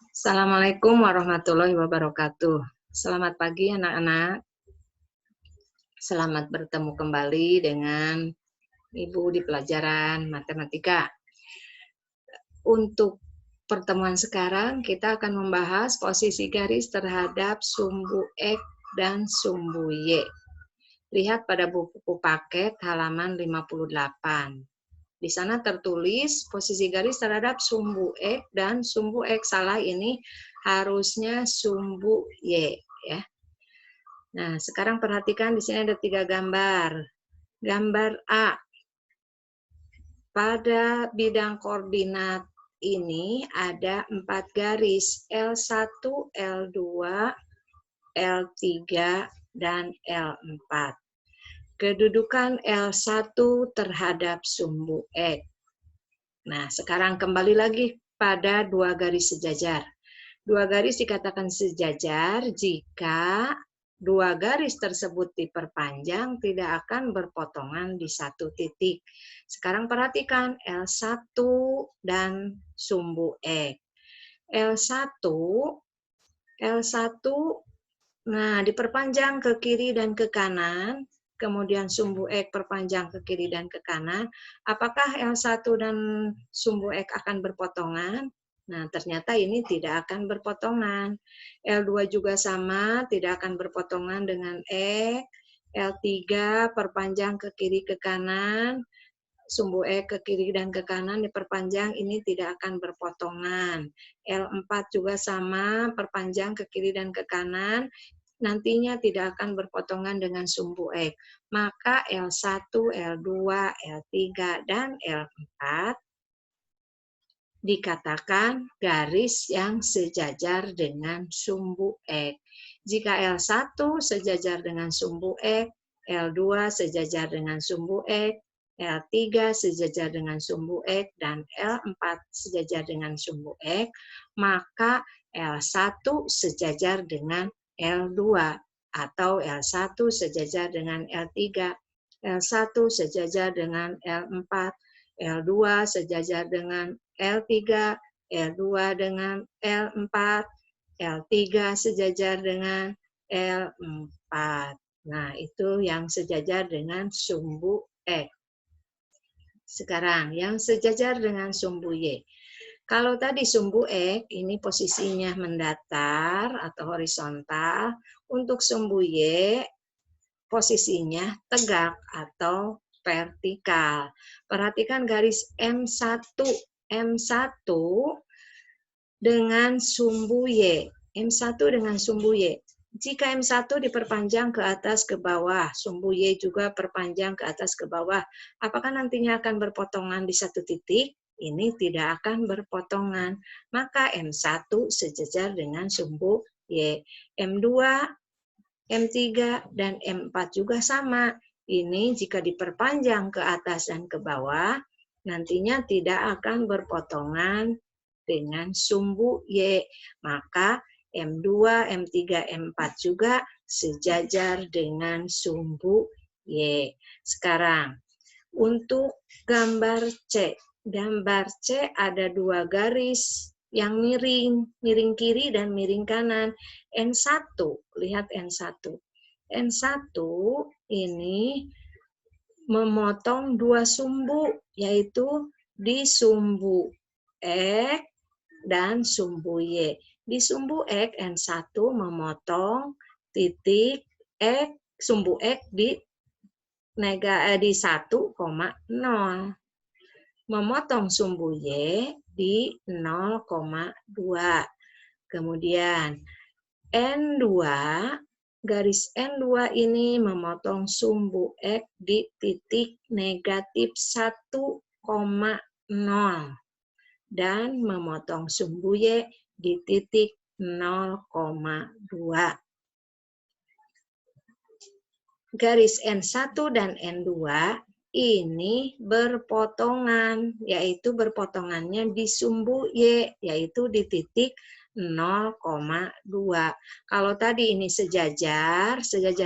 Assalamualaikum warahmatullahi wabarakatuh. Selamat pagi anak-anak. Selamat bertemu kembali dengan Ibu di pelajaran matematika. Untuk pertemuan sekarang kita akan membahas posisi garis terhadap sumbu X dan sumbu Y. Lihat pada buku paket halaman 58. Di sana tertulis posisi garis terhadap sumbu X dan sumbu X. Salah, ini harusnya sumbu Y, ya. Nah, sekarang perhatikan di sini ada 3 gambar. Gambar A. Pada bidang koordinat ini ada 4 garis, L1, L2, L3, dan L4. Kedudukan L1 terhadap sumbu X. Nah, sekarang kembali lagi pada 2 garis sejajar. 2 garis dikatakan sejajar jika 2 garis tersebut diperpanjang tidak akan berpotongan di satu titik. Sekarang perhatikan L1 dan sumbu X. L1, nah diperpanjang ke kiri dan ke kanan. Kemudian sumbu X perpanjang ke kiri dan ke kanan. Apakah L1 dan sumbu X akan berpotongan? Nah, ternyata ini tidak akan berpotongan. L2 juga sama, tidak akan berpotongan dengan X. L3 perpanjang ke kiri ke kanan. Sumbu X ke kiri dan ke kanan diperpanjang, ini tidak akan berpotongan. L4 juga sama, perpanjang ke kiri dan ke kanan. Nantinya tidak akan berpotongan dengan sumbu X. Maka L1, L2, L3, dan L4 dikatakan garis yang sejajar dengan sumbu X. Jika L1 sejajar dengan sumbu X, L2 sejajar dengan sumbu X, L3 sejajar dengan sumbu X, dan L4 sejajar dengan sumbu X, maka L1 sejajar dengan L2 atau L1 sejajar dengan L3, L1 sejajar dengan L4, L2 sejajar dengan L3, L2 dengan L4, L3 sejajar dengan L4. Nah, itu yang sejajar dengan sumbu X. Sekarang, yang sejajar dengan sumbu Y. Kalau tadi sumbu X, ini posisinya mendatar atau horizontal. Untuk sumbu Y, posisinya tegak atau vertikal. Perhatikan garis M1. M1 dengan sumbu Y. M1 dengan sumbu Y. Jika M1 diperpanjang ke atas ke bawah, sumbu Y juga perpanjang ke atas ke bawah, apakah nantinya akan berpotongan di satu titik? Ini tidak akan berpotongan. Maka M1 sejajar dengan sumbu Y. M2, M3, dan M4 juga sama. Ini jika diperpanjang ke atas dan ke bawah, nantinya tidak akan berpotongan dengan sumbu Y. Maka M2, M3, M4 juga sejajar dengan sumbu Y. Sekarang, untuk gambar C. Gambar C ada 2 garis yang miring, miring kiri dan miring kanan. N1, lihat N1. N1 ini memotong 2 sumbu, yaitu di sumbu X dan sumbu Y. Di sumbu X, N1 memotong titik X, sumbu X di 1,0. Memotong sumbu Y di 0,2. Kemudian N2, garis N2 ini memotong sumbu X di titik negatif 1,0 dan memotong sumbu Y di titik 0,2. Garis N1 dan N2 ini berpotongan, yaitu berpotongannya di sumbu Y, yaitu di titik 0,2. Kalau tadi ini sejajar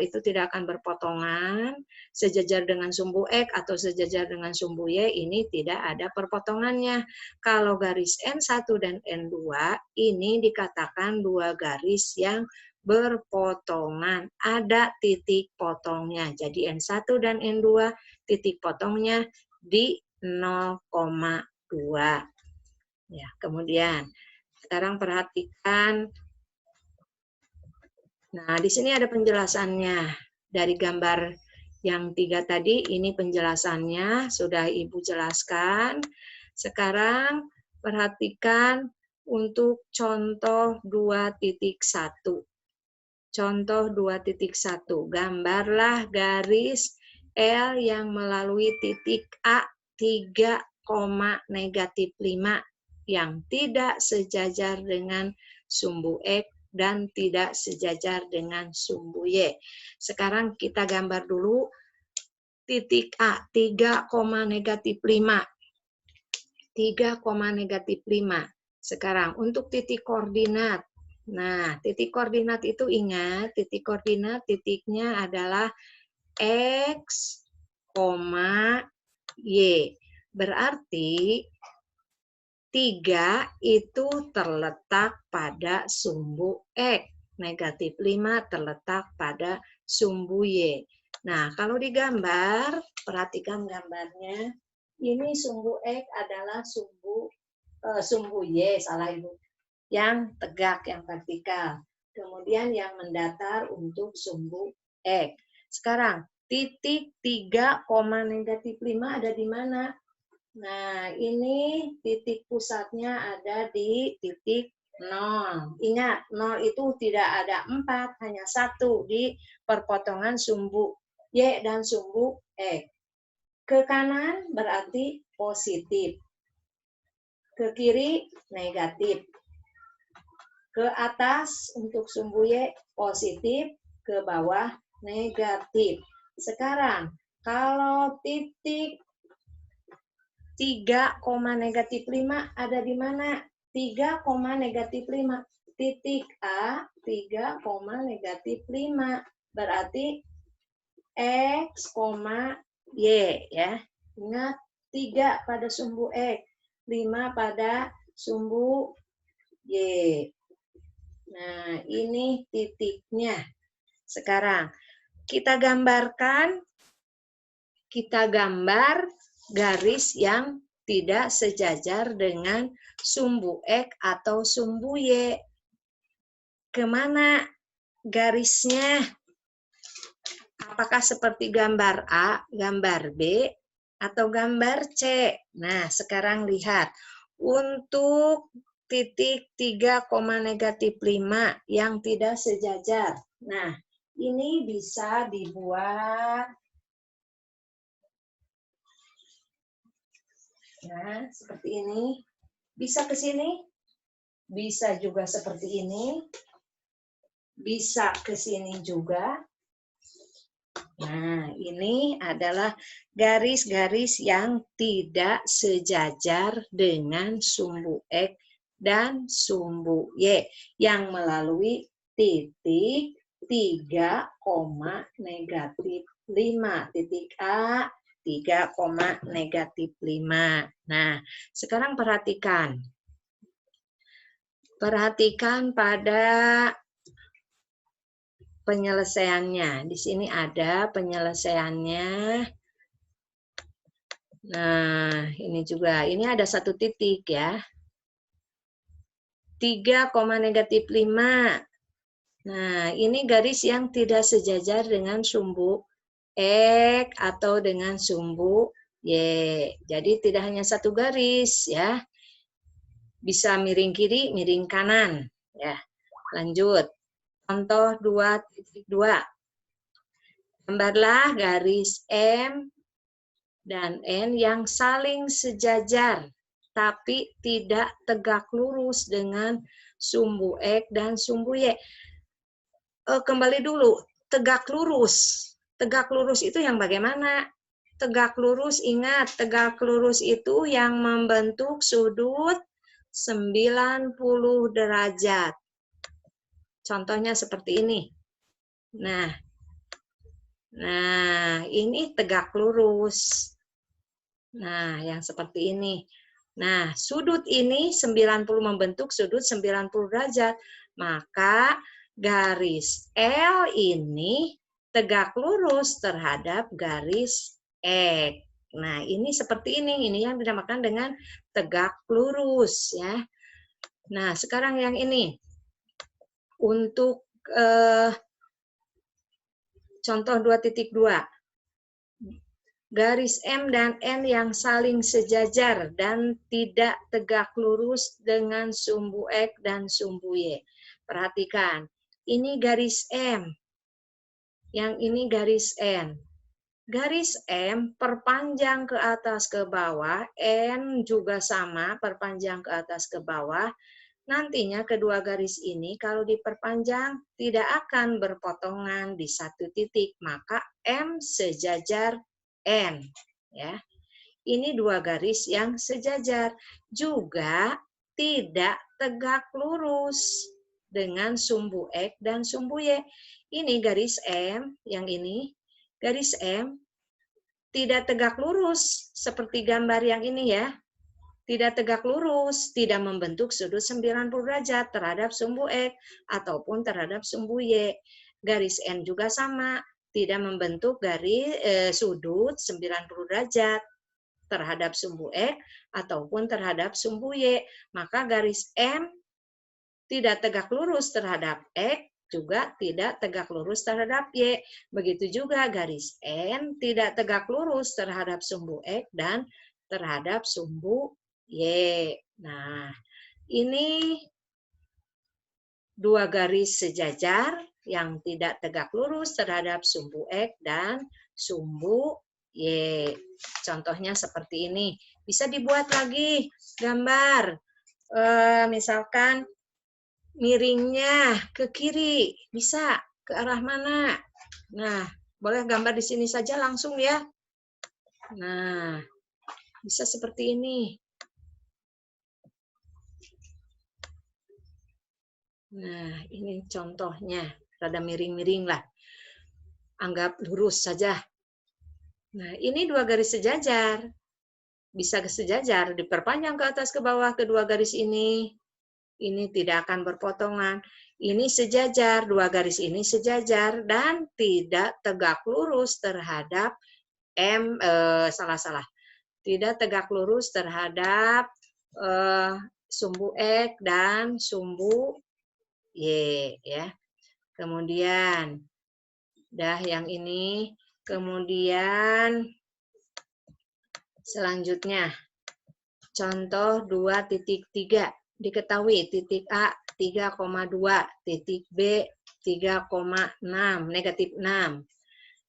itu tidak akan berpotongan, sejajar dengan sumbu X atau sejajar dengan sumbu Y ini tidak ada perpotongannya. Kalau garis N1 dan N2 ini dikatakan dua garis yang berpotongan, ada titik potongnya. Jadi N1 dan N2 titik potongnya di 0,2. Ya, kemudian sekarang perhatikan. Nah, di sini ada penjelasannya. Dari gambar yang 3 tadi, ini penjelasannya sudah Ibu jelaskan. Sekarang perhatikan untuk contoh 2.1. Contoh 2.1. Gambarlah garis L yang melalui titik A 3, -5 yang tidak sejajar dengan sumbu X dan tidak sejajar dengan sumbu Y. Sekarang kita gambar dulu titik A 3, -5. 3, -5. Sekarang untuk titik koordinat. Nah, titik koordinat itu ingat, titik koordinat titiknya adalah X, Y. Berarti 3 itu terletak pada sumbu X. -5 terletak pada sumbu Y. Nah, kalau digambar, perhatikan gambarnya. Ini sumbu X adalah sumbu Y, salah Ibu. Yang tegak, yang vertikal. Kemudian yang mendatar untuk sumbu X. Sekarang, titik 3, -5 ada di mana? Nah, ini titik pusatnya ada di titik 0. Ingat, 0 itu tidak ada 4, hanya 1 di perpotongan sumbu Y dan sumbu X. Ke kanan berarti positif. Ke kiri negatif. Ke atas untuk sumbu Y positif, ke bawah negatif. Sekarang, kalau titik 3, -5 ada di mana? 3, -5. Titik A, 3, -5. Berarti X, Y. Ya. Ingat, 3 pada sumbu X, 5 pada sumbu Y. Nah, ini titiknya. Sekarang, kita gambar garis yang tidak sejajar dengan sumbu X atau sumbu Y. Kemana garisnya? Apakah seperti gambar A, gambar B, atau gambar C? Nah, sekarang lihat. Untuk titik 3, -5 yang tidak sejajar. Nah, ini bisa dibuat. Nah, seperti ini. Bisa ke sini, bisa juga seperti ini, bisa ke sini juga. Nah, ini adalah garis-garis yang tidak sejajar dengan sumbu X dan sumbu Y yang melalui titik 3, -5. Titik A 3, -5. Nah, sekarang perhatikan. Perhatikan pada penyelesaiannya. Di sini ada penyelesaiannya. Nah, ini juga. Ini ada satu titik ya. 3, -5. Nah, ini garis yang tidak sejajar dengan sumbu X atau dengan sumbu Y. Jadi tidak hanya satu garis ya. Bisa miring kiri, miring kanan ya. Lanjut. Contoh 2.2. Gambarlah garis M dan N yang saling sejajar tapi tidak tegak lurus dengan sumbu X dan sumbu Y. Kembali dulu, tegak lurus. Tegak lurus itu yang bagaimana? Tegak lurus, ingat, tegak lurus itu yang membentuk sudut 90 derajat. Contohnya seperti ini. Nah, ini tegak lurus. Nah, yang seperti ini. Nah, sudut ini 90 membentuk sudut 90 derajat. Maka garis L ini tegak lurus terhadap garis X. Nah, ini seperti ini. Ini yang dinamakan dengan tegak lurus ya. Nah, sekarang yang ini. Untuk contoh 2.2. Garis M dan N yang saling sejajar dan tidak tegak lurus dengan sumbu X dan sumbu Y. Perhatikan, ini garis M, yang ini garis N. Garis M perpanjang ke atas ke bawah, N juga sama perpanjang ke atas ke bawah. Nantinya kedua garis ini kalau diperpanjang tidak akan berpotongan di satu titik, maka M sejajar N ya. Ini dua garis yang sejajar, juga tidak tegak lurus dengan sumbu X dan sumbu Y. Ini garis M, yang ini garis M tidak tegak lurus seperti gambar yang ini ya. Tidak tegak lurus, tidak membentuk sudut 90 derajat terhadap sumbu X ataupun terhadap sumbu Y. Garis N juga sama, tidak membentuk garis sudut 90 derajat terhadap sumbu X ataupun terhadap sumbu Y. Maka garis M tidak tegak lurus terhadap X, juga tidak tegak lurus terhadap Y. Begitu juga garis N tidak tegak lurus terhadap sumbu X dan terhadap sumbu Y. Nah, ini dua garis sejajar yang tidak tegak lurus terhadap sumbu X dan sumbu Y. Contohnya seperti ini. Bisa dibuat lagi gambar. Misalkan miringnya ke kiri. Bisa ke arah mana? Nah, boleh gambar di sini saja langsung ya. Nah, bisa seperti ini. Nah, ini contohnya, rada miring-miring lah. Anggap lurus saja. Nah, ini dua garis sejajar. Bisa sejajar, diperpanjang ke atas ke bawah kedua garis ini. Ini tidak akan berpotongan. Ini sejajar, dua garis ini sejajar dan tidak tegak lurus terhadap Tidak tegak lurus terhadap sumbu X dan sumbu Y ya. Kemudian yang ini, kemudian selanjutnya contoh 2.3. Diketahui titik A 3,2, titik B 3,6, negatif 6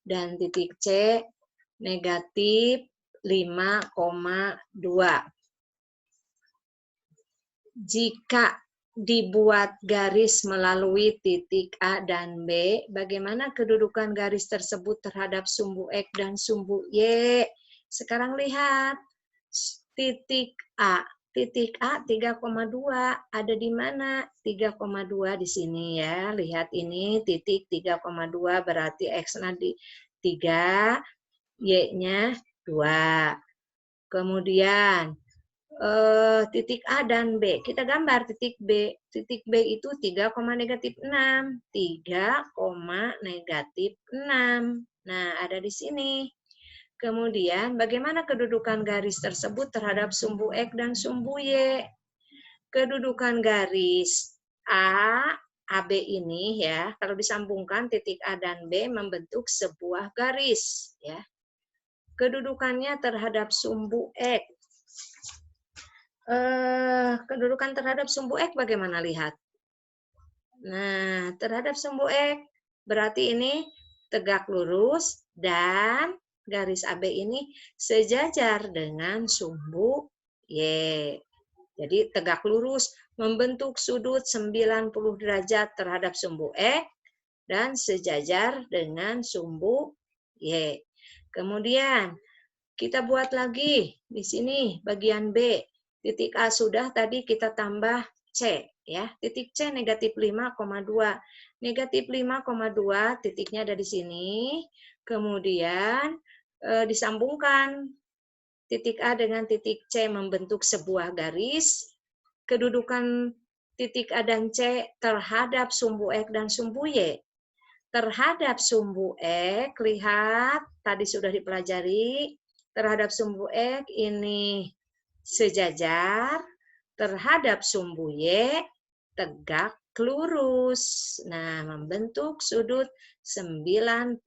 dan titik C negatif 5,2. Jika dibuat garis melalui titik A dan B, bagaimana kedudukan garis tersebut terhadap sumbu X dan sumbu Y? Sekarang lihat, titik A 3,2 ada di mana? 3,2 di sini ya. Lihat ini titik 3,2 berarti X-nya di 3, Y-nya 2. Kemudian titik A dan B. Kita gambar titik B. Titik B itu 3, negatif 6. 3, negatif 6. Nah, ada di sini. Kemudian, bagaimana kedudukan garis tersebut terhadap sumbu X dan sumbu Y? Kedudukan garis AB ini ya, kalau disambungkan titik A dan B membentuk sebuah garis ya. Kedudukannya terhadap sumbu X. Kedudukan terhadap sumbu X bagaimana, lihat? Nah, terhadap sumbu X berarti ini tegak lurus dan garis AB ini sejajar dengan sumbu Y. Jadi tegak lurus membentuk sudut 90 derajat terhadap sumbu X dan sejajar dengan sumbu Y. Kemudian kita buat lagi di sini bagian B. Titik A sudah, tadi kita tambah C. Ya, titik C negatif 5,2. Negatif 5,2 titiknya ada di sini. Kemudian disambungkan titik A dengan titik C membentuk sebuah garis. Kedudukan titik A dan C terhadap sumbu X dan sumbu Y. Terhadap sumbu X, lihat tadi sudah dipelajari, terhadap sumbu X ini sejajar, terhadap sumbu Y tegak lurus. Nah, membentuk sudut 90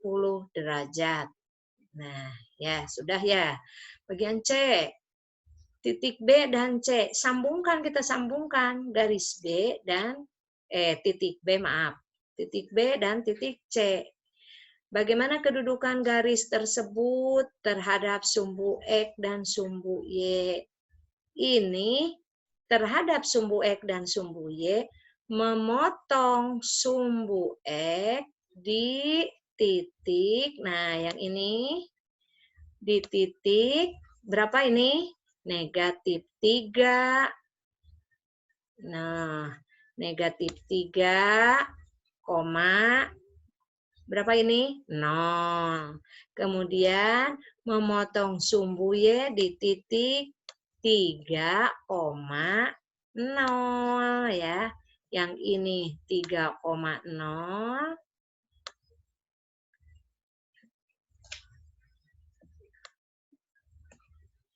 derajat. Nah, ya, sudah ya. Bagian C, titik B dan C, kita sambungkan garis B dan titik B, maaf. Titik B dan titik C. Bagaimana kedudukan garis tersebut terhadap sumbu X dan sumbu Y? Ini terhadap sumbu X dan sumbu Y memotong sumbu X di titik, nah yang ini di titik berapa ini? Negatif 3. Nah, negatif 3, berapa ini? 0. Kemudian memotong sumbu Y di titik 3,0 ya. Yang ini 3,0.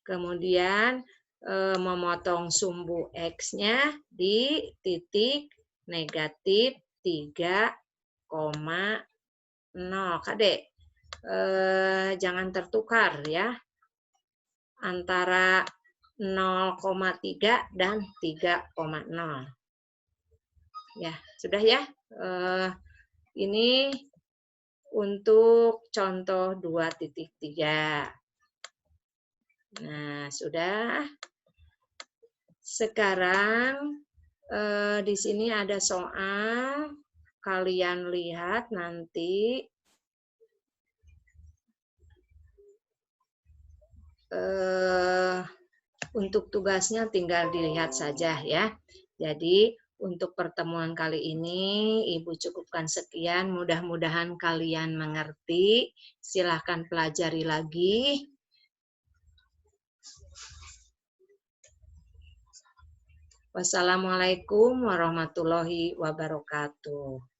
Kemudian memotong sumbu X-nya di titik negatif 3,0. Kadek, jangan tertukar ya antara 0,3 dan 3,0. Ya, sudah ya. Ini untuk contoh 2.3. Nah, sudah. Sekarang di sini ada soal. Kalian lihat nanti. Untuk tugasnya tinggal dilihat saja ya. Jadi untuk pertemuan kali ini Ibu cukupkan sekian. Mudah-mudahan kalian mengerti. Silahkan pelajari lagi. Wassalamualaikum warahmatullahi wabarakatuh.